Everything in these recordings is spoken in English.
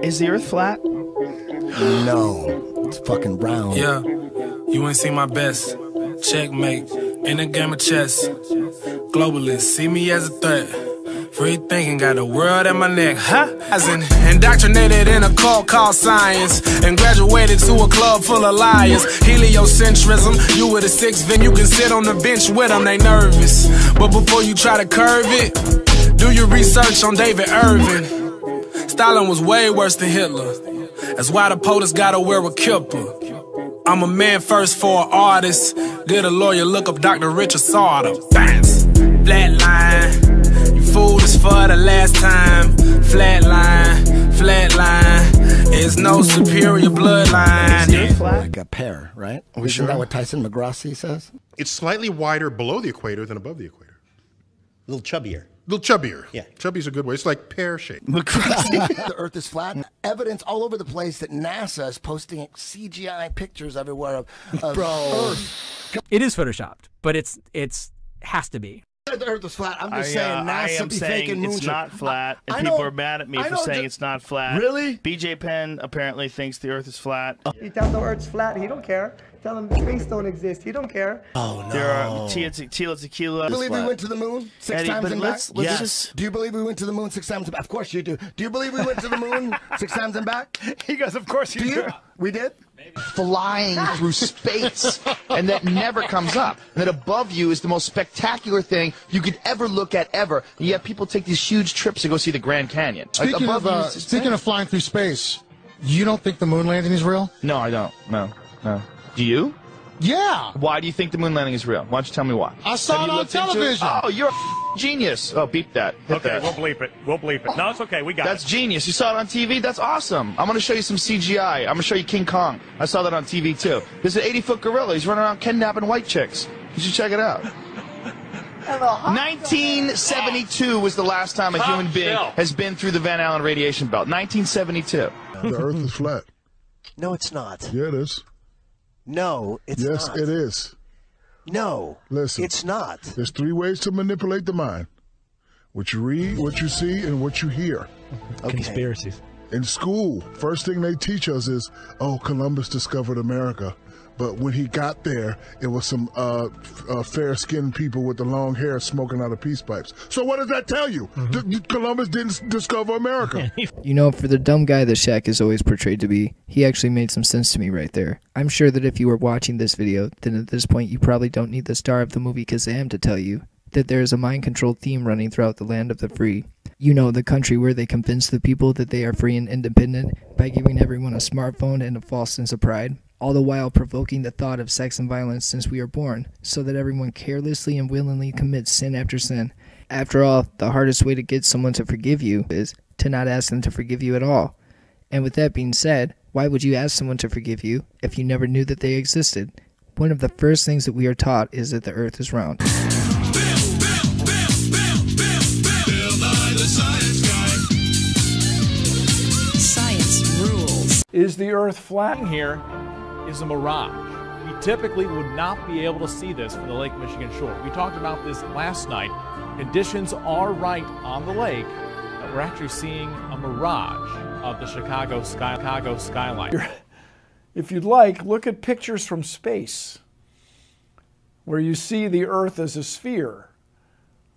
Is the Earth flat? No, it's fucking round. Yeah, you ain't seen my best. Checkmate, in a game of chess. Globalists see me as a threat. Free thinking, got the world at my neck, huh? As in, indoctrinated in a cult called science, and graduated to a club full of liars. Heliocentrism, you with a six, then you can sit on the bench with them, they nervous. But before you try to curve it, do your research on David Irving. Stalin was way worse than Hitler. That's why the POTUS gotta wear a kipper. I'm a man first for an artist. Get a lawyer, look up Dr. Richard Sauter. Bounce, flatline. You fooled us for the last time. Flatline, flatline. There's no superior bloodline. Is flat? Like a pear, right? Are we Isn't sure? that what Tyson McGrossie says? It's slightly wider below the equator than above the equator. A little chubbier. A little chubbier. Yeah. Chubby's a good way. It's like pear-shaped. The Earth is flat. Evidence all over the place that NASA is posting CGI pictures everywhere of Earth. It is photoshopped, but it's has to be. The Earth is flat. I'm just saying I NASA am be saying faking it's moonshot. not flat, and I people know- are mad at me I for know saying that- it's not flat. Really? BJ Penn apparently thinks the Earth is flat. You tell him the Earth's flat, he don't care. Tell him space don't exist, he don't care. Oh no. There are Tila Tequila. Do you believe we went to the moon six Eddie, times but and back? let's- yes. Do you believe we went to the moon 6 times and back? Of course you do. Do you believe we went to the moon 6 times and back? He goes, of course you Do do. you? We did? Flying through space, and that never comes up. And that above you is the most spectacular thing you could ever look at ever. And yet people take these huge trips to go see the Grand Canyon. Speaking of flying through space, you don't think the moon landing is real? No, I don't. No. Do you? Yeah. Why do you think the moon landing is real? Why don't you tell me why? I saw Have it you on looked into television. Oh, you're a genius. Oh, beep that. Hit Okay, that. we'll bleep it. We'll bleep it. No, it's okay. We got That's it. genius. You saw it on TV? That's awesome. I'm going to show you some CGI. I'm going to show you King Kong. I saw that on TV, too. There's an 80-foot gorilla. He's running around kidnapping white chicks. You should check it out. 1972 was the last time a human being has been through the Van Allen radiation belt. 1972. The Earth is flat. No, it's not. Yeah, it is. No, it's not. Yes, it is. No, Listen. it's not. There's 3 ways to manipulate the mind. What you read, what you see, and what you hear. Okay. Conspiracies. In school, first thing they teach us is, oh, Columbus discovered America. But when he got there, it was some fair-skinned people with the long hair smoking out of peace pipes. So what does that tell you? Columbus didn't discover America. You know, for the dumb guy that Shaq is always portrayed to be, he actually made some sense to me right there. I'm sure that if you were watching this video, then at this point you probably don't need the star of the movie Kazam to tell you that there is a mind-controlled theme running throughout the land of the free. You know, the country where they convince the people that they are free and independent by giving everyone a smartphone and a false sense of pride, all the while provoking the thought of sex and violence since we are born, so that everyone carelessly and willingly commits sin after sin. After all, the hardest way to get someone to forgive you is to not ask them to forgive you at all. And with that being said, why would you ask someone to forgive you if you never knew that they existed? One of the first things that we are taught is that the earth is round. Science rules. Is the Earth flat? Here is a mirage. We typically would not be able to see this from the Lake Michigan shore. We talked about this last night. Conditions are right on the lake that we're actually seeing a mirage of the Chicago skyline. If you'd like, look at pictures from space where you see the Earth as a sphere.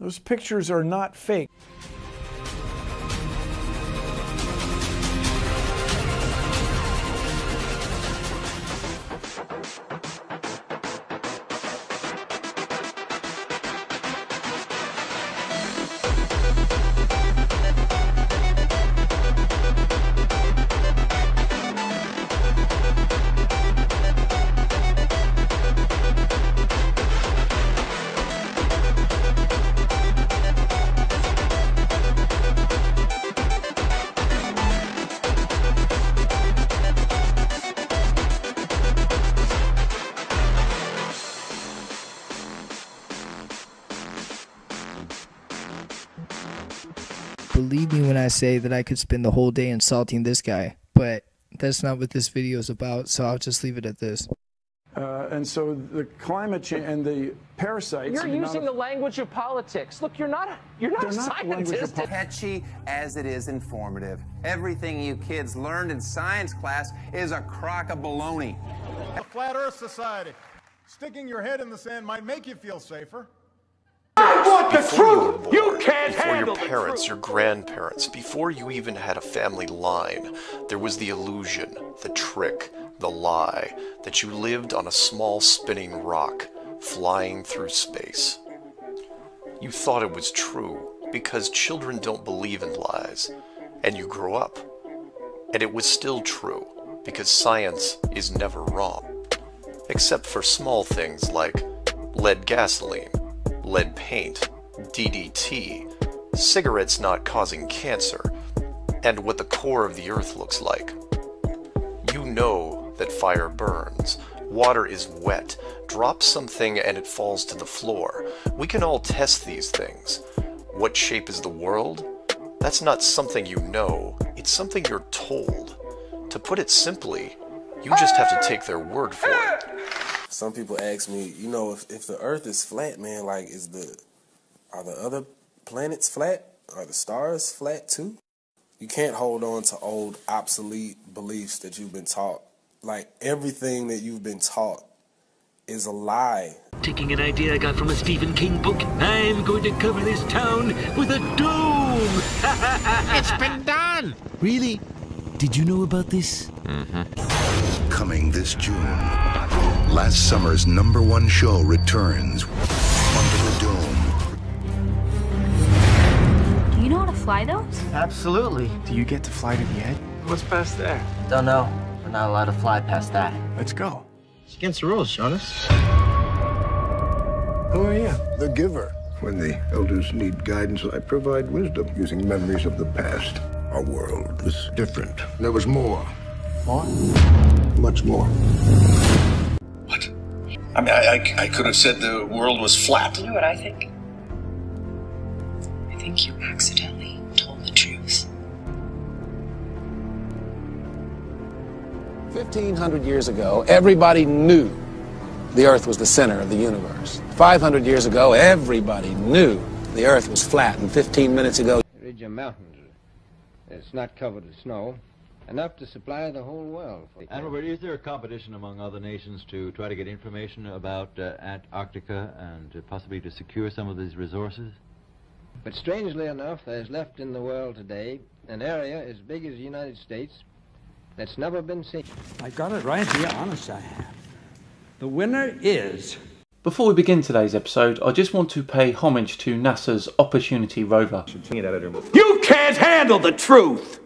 Those pictures are not fake. Believe me when I say that I could spend the whole day insulting this guy, but that's not what this video is about, so I'll just leave it at this. And so the climate change and the parasites. You're using the language of politics. Look, you're not a scientist. Catchy as it is informative. Everything you kids learned in science class is a crock of baloney. The Flat Earth Society. Sticking your head in the sand might make you feel safer. I want the truth! You can't handle your parents, your grandparents, before you even had a family line, there was the illusion, the trick, the lie, that you lived on a small spinning rock, flying through space. You thought it was true, because children don't believe in lies, and you grew up. And it was still true, because science is never wrong. Except for small things like lead gasoline, lead paint, DDT, cigarettes not causing cancer, and what the core of the Earth looks like. You know that fire burns, water is wet, drop something and it falls to the floor. We can all test these things. What shape is the world? That's not something you know, it's something you're told. To put it simply, you just have to take their word for it. Some people ask me, you know, if the Earth is flat, man, like, are the other planets flat? Are the stars flat too? You can't hold on to old, obsolete beliefs that you've been taught. Like, everything that you've been taught is a lie. Taking an idea I got from a Stephen King book, I'm going to cover this town with a dome! It's been done! Really? Did you know about this? Mm-hmm. Coming this June, last summer's #1 show returns Under the Dome. Do you know how to fly those? Absolutely. Do you get to fly to the edge? What's past there? Don't know. We're not allowed to fly past that. Let's go. It's against the rules, Jonas. Who are you? The giver. When the elders need guidance, I provide wisdom using memories of the past. Our world was different. There was more. More? Much more. What? I mean, I could have said the world was flat. You know what I think? I think you accidentally told the truth. 1,500 years ago, everybody knew the Earth was the center of the universe. 500 years ago, everybody knew the Earth was flat. And 15 minutes ago, Ridge of mountains. It's not covered with snow. Enough to supply the whole world. And Robert, is there a competition among other nations to try to get information about Antarctica and possibly to secure some of these resources? But strangely enough, there's left in the world today an area as big as the United States that's never been seen. I got it right here, honest I have. The winner is... Before we begin today's episode, I just want to pay homage to NASA's Opportunity rover. You can't handle the truth!